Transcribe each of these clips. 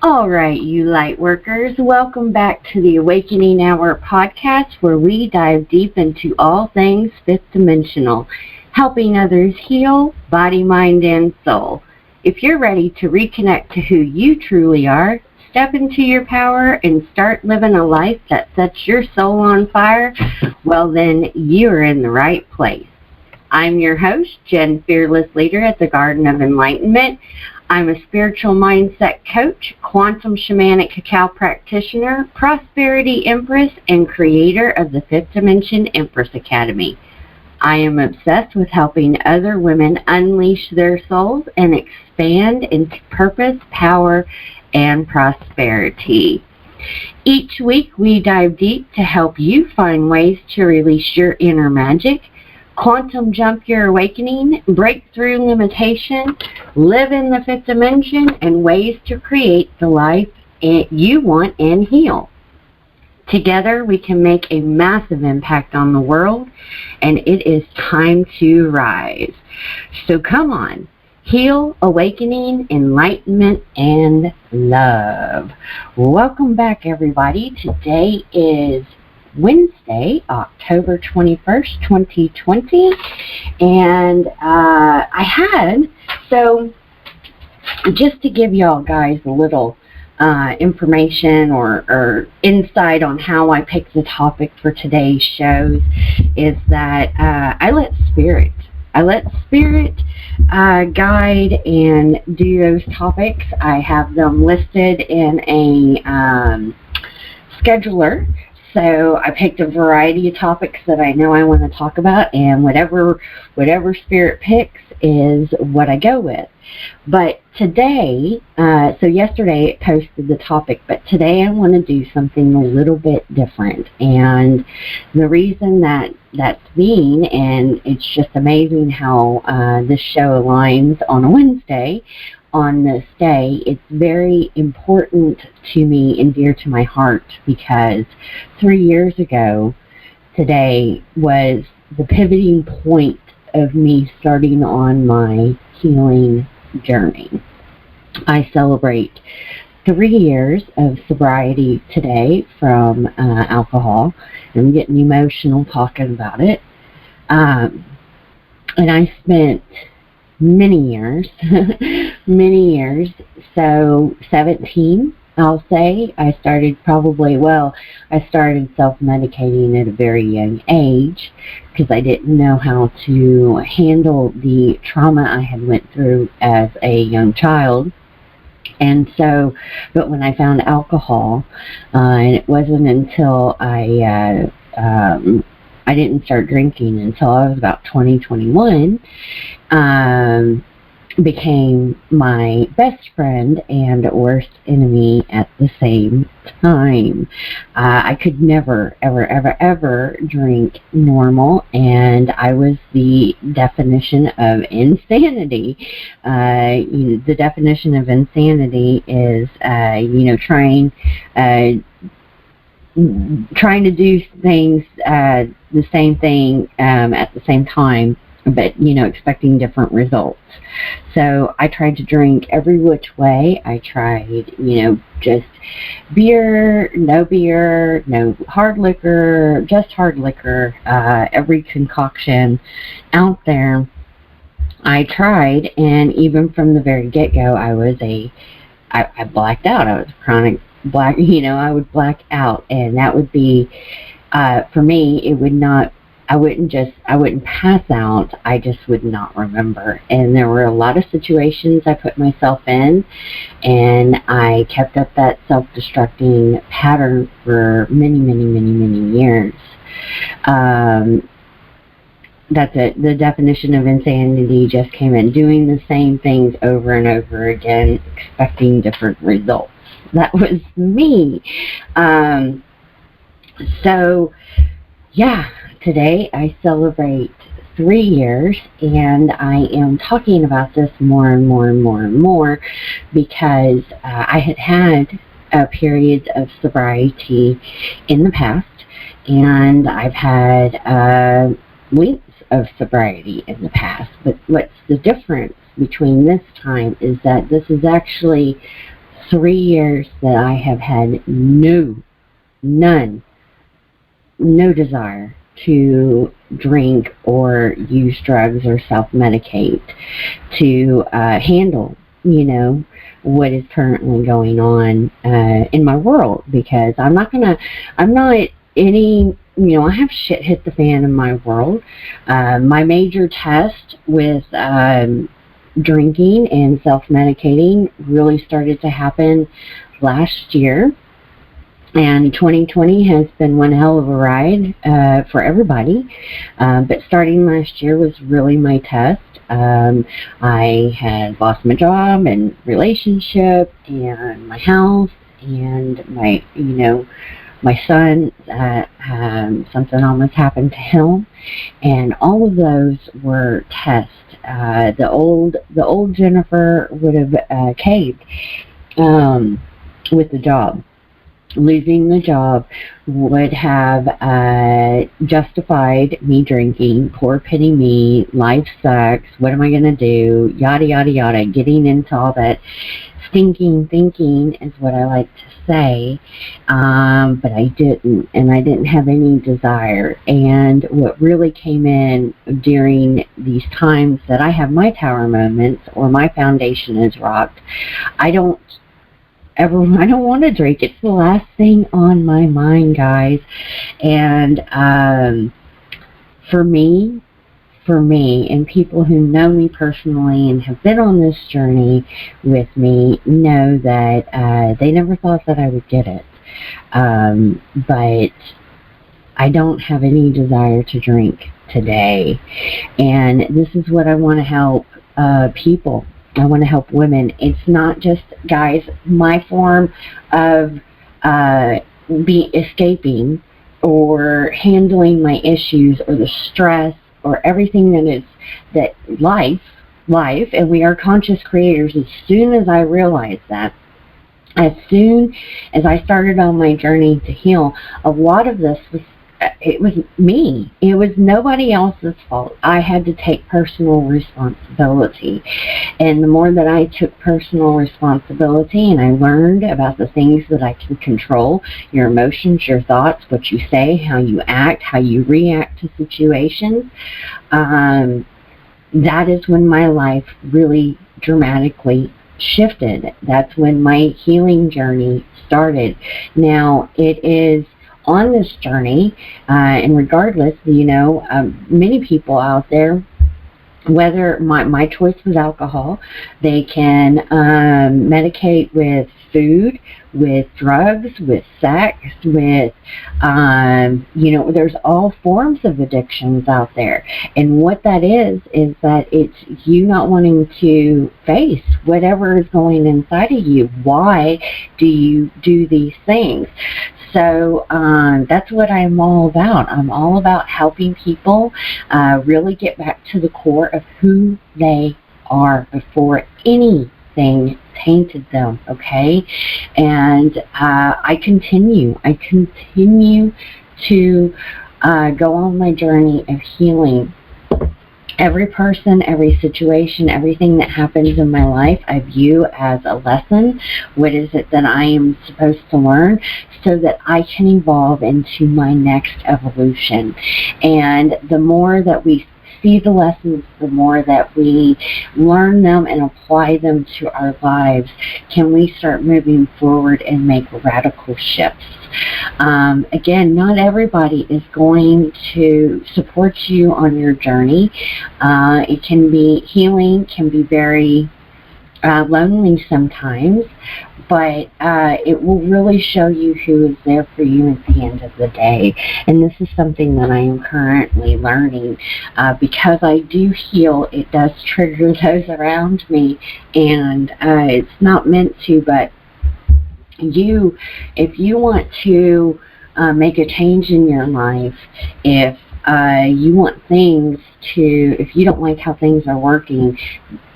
All right, you light workers, welcome back to the Awakening Hour podcast, where we dive deep into all things fifth dimensional, helping others heal body, mind, and soul. If you're ready to reconnect to who you truly are, step into your power, and start living a life that sets your soul on fire, well then, you're in the right place. I'm your host, Jen, fearless leader at the Garden of Enlightenment. I'm a spiritual mindset coach, Quantum Shamanic Cacao Practitioner, Prosperity Empress, and creator of the Fifth Dimension Empress Academy. I am obsessed with helping other women unleash their souls and expand into purpose, power, and prosperity. Each week, we dive deep to help you find ways to release your inner magic, quantum jump your awakening, break through limitation, live in the fifth dimension, and ways to create the life you want and heal. Together, we can make a massive impact on the world, and it is time to rise. So come on, heal, awakening, enlightenment, and love. Welcome back, everybody. Today is Wednesday, October 21st, 2020, and so just to give y'all guys a little information or insight on how I picked the topic for today's shows is that I let spirit guide and do those topics. I have them listed in a scheduler. So I picked a variety of topics that I know I want to talk about, and whatever spirit picks is what I go with. But today, so yesterday it posted the topic, but today I want to do something a little bit different. And the reason that's being, and it's just amazing how this show aligns on a Wednesday, on this day, it's very important to me and dear to my heart because 3 years ago today was the pivoting point of me starting on my healing journey. I celebrate 3 years of sobriety today from alcohol. I'm getting emotional talking about it. And I spent many years, so 17, I'll say. I started self-medicating at a very young age because I didn't know how to handle the trauma I had went through as a young child. And so, but when I found alcohol, and it wasn't until I didn't start drinking until I was about 20, 21, became my best friend and worst enemy at the same time. I could never, ever drink normal, and I was the definition of insanity. The definition of insanity is, trying to do things, the same thing at the same time, but, expecting different results. So I tried to drink every which way. I tried, just beer, no hard liquor, just hard liquor, every concoction out there. I tried, and even from the very get-go, I blacked out. I was chronic black, I would black out, and that would be, for me, I wouldn't pass out, I just would not remember. And there were a lot of situations I put myself in, and I kept up that self-destructing pattern for many, many, many, many years. That's it. The definition of insanity just came in, doing the same things over and over again, expecting different results. That was me. So, yeah, today I celebrate 3 years, and I am talking about this more and more because I had periods of sobriety in the past, and I've had lengths of sobriety in the past. But what's the difference between this time is that this is actually 3 years that I have had no desire to drink or use drugs or self-medicate to handle, what is currently going on in my world, because I'm not any, I have shit hit the fan in my world. My major test with drinking and self-medicating really started to happen last year. And 2020 has been one hell of a ride for everybody. But starting last year was really my test. I had lost my job and relationship and my health and my son, something almost happened to him. And all of those were tests. The old Jennifer would have caved with the job. Losing the job would have justified me drinking. Poor pity me, life sucks, what am I going to do, yada yada yada, getting into all that stinking thinking is what I like to say. But I didn't, and I didn't have any desire. And what really came in during these times that I have my tower moments or my foundation is rocked, I don't want to drink. It's the last thing on my mind, guys. And for me, and people who know me personally and have been on this journey with me know that they never thought that I would get it. But I don't have any desire to drink today. And this is what I want to help people. I want to help women. It's not just, guys, my form of escaping or handling my issues or the stress or everything that life, and we are conscious creators. As soon as I realized that, as soon as I started on my journey to heal, a lot of this was me. It was nobody else's fault. I had to take personal responsibility. And the more that I took personal responsibility and I learned about the things that I can control, your emotions, your thoughts, what you say, how you act, how you react to situations, that is when my life really dramatically shifted. That's when my healing journey started. Now, it is on this journey, and regardless, many people out there, whether my choice was alcohol, they can medicate with food, with drugs, with sex, with, there's all forms of addictions out there. And what that is that it's you not wanting to face whatever is going inside of you. Why do you do these things? So that's what I'm all about. I'm all about helping people really get back to the core of who they are before anything tainted them, okay? And I continue to go on my journey of healing. Every person, every situation, everything that happens in my life, I view as a lesson. What is it that I am supposed to learn so that I can evolve into my next evolution? And the more that we see the lessons, the more that we learn them and apply them to our lives, can we start moving forward and make radical shifts. Again, not everybody is going to support you on your journey. It can be healing, can be very lonely sometimes, but it will really show you who is there for you at the end of the day. And this is something that I am currently learning. Because I do heal, it does trigger those around me, and it's not meant to, but if you want to make a change in your life, if you want things to, if you don't like how things are working,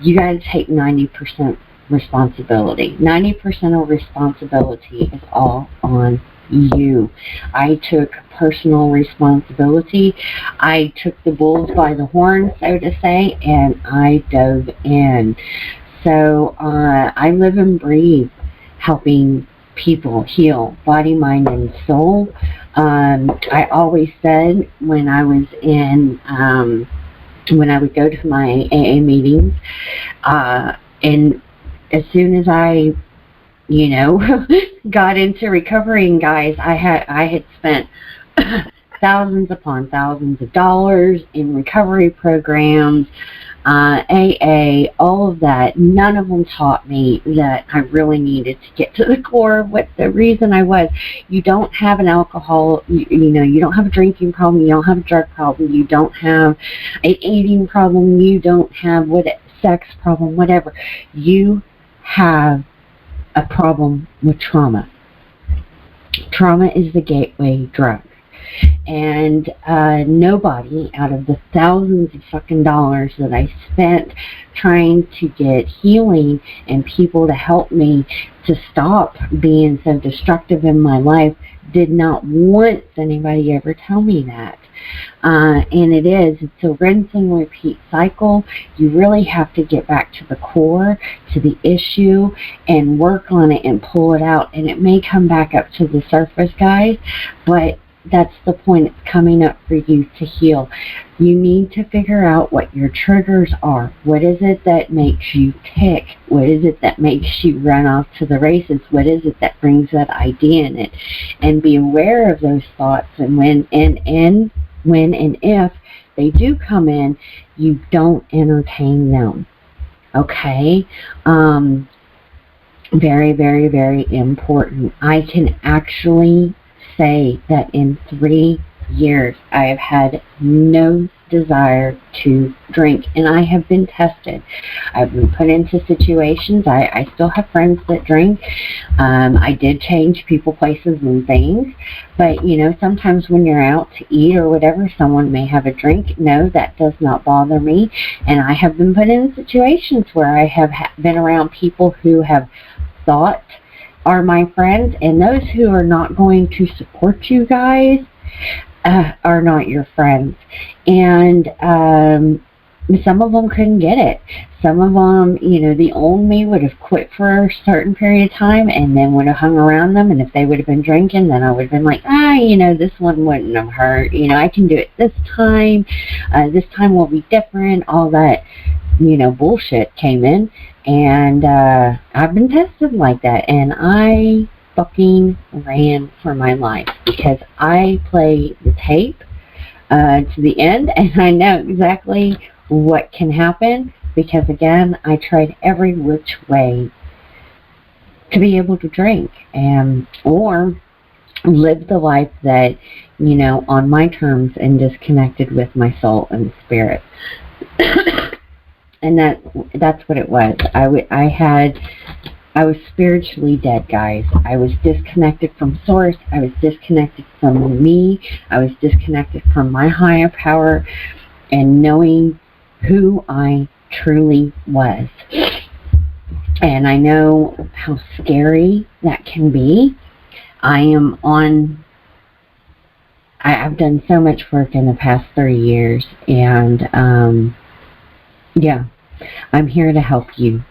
you got to take 90% responsibility. 90% of responsibility is all on you. I took personal responsibility. I took the bulls by the horn, so to say, and I dove in. So I live and breathe helping people heal body, mind, and soul. I always said when I was in, when I would go to my AA meetings, and as soon as I, got into recovering, guys, I had spent thousands upon thousands of dollars in recovery programs, AA, all of that. None of them taught me that I really needed to get to the core of what the reason I was. You don't have an alcohol, you don't have a drinking problem, you don't have a drug problem, you don't have an eating problem, you don't have sex problem, whatever. You have a problem with trauma. Trauma is the gateway drug. And nobody out of the thousands of fucking dollars that I spent trying to get healing and people to help me to stop being so destructive in my life did not once anybody ever tell me that. And it's a rinse and repeat cycle. You really have to get back to the core, to the issue, and work on it and pull it out. And it may come back up to the surface, guys, but that's the point. It's coming up for you to heal. You need to figure out what your triggers are. What is it that makes you tick? What is it that makes you run off to the races? What is it that brings that idea in it? And be aware of those thoughts. And when and if they do come in, you don't entertain them. Okay? Very, very, very important. I can actually say that in 3 years I have had no desire to drink, and I have been tested. I've been put into situations. I still have friends that drink. I did change people, places, and things, but sometimes when you're out to eat or whatever, someone may have a drink. No, that does not bother me, and I have been put in situations where I have been around people who have thought are my friends, and those who are not going to support you guys are not your friends. And some of them couldn't get it. Some of them, the old me would have quit for a certain period of time and then would have hung around them, and if they would have been drinking, then I would have been like, this one wouldn't have hurt. I can do it this time. This time will be different. All that, bullshit came in. And I've been tested like that, and I fucking ran for my life because I play the tape to the end, and I know exactly what can happen because, again, I tried every which way to be able to drink or live the life that, on my terms and disconnected with my soul and spirit. And that's what it was. I was spiritually dead, guys. I was disconnected from source. I was disconnected from me. I was disconnected from my higher power and knowing who I truly was. And I know how scary that can be. I've done so much work in the past 3 years, and yeah, I'm here to help you.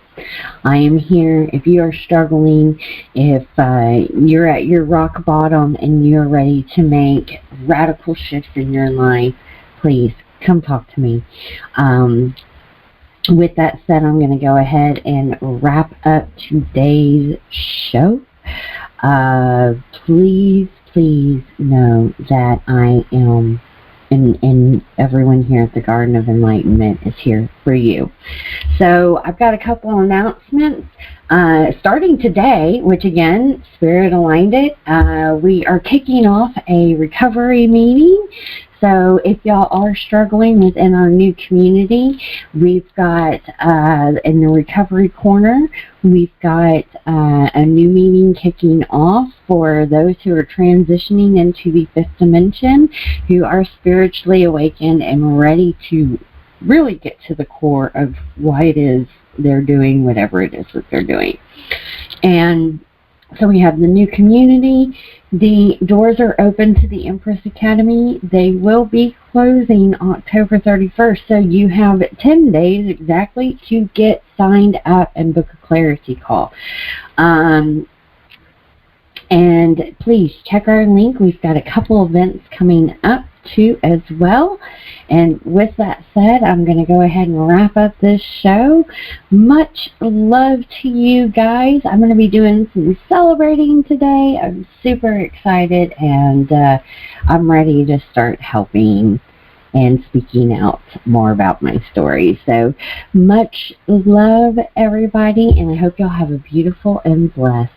I am here if you are struggling, if you're at your rock bottom and you're ready to make radical shifts in your life, please come talk to me. With that said, I'm going to go ahead and wrap up today's show. Please know that I am, and everyone here at the Garden of Enlightenment is here for you. So I've got a couple announcements. Starting today, which again, Spirit aligned it, we are kicking off a recovery meeting. So if y'all are struggling within our new community, we've got, in the recovery corner, we've got a new meeting kicking off for those who are transitioning into the fifth dimension, who are spiritually awakened and ready to really get to the core of why it is they're doing whatever it is that they're doing. And so we have the new community. The doors are open to the Empress Academy. They will be closing October 31st, so you have 10 days exactly to get signed up and book a clarity call. And please check our link. We've got a couple events coming up too as well. And with that said, I'm going to go ahead and wrap up this show. Much love to you guys. I'm going to be doing some celebrating today. I'm super excited, and I'm ready to start helping and speaking out more about my story. So much love, everybody, and I hope y'all have a beautiful and blessed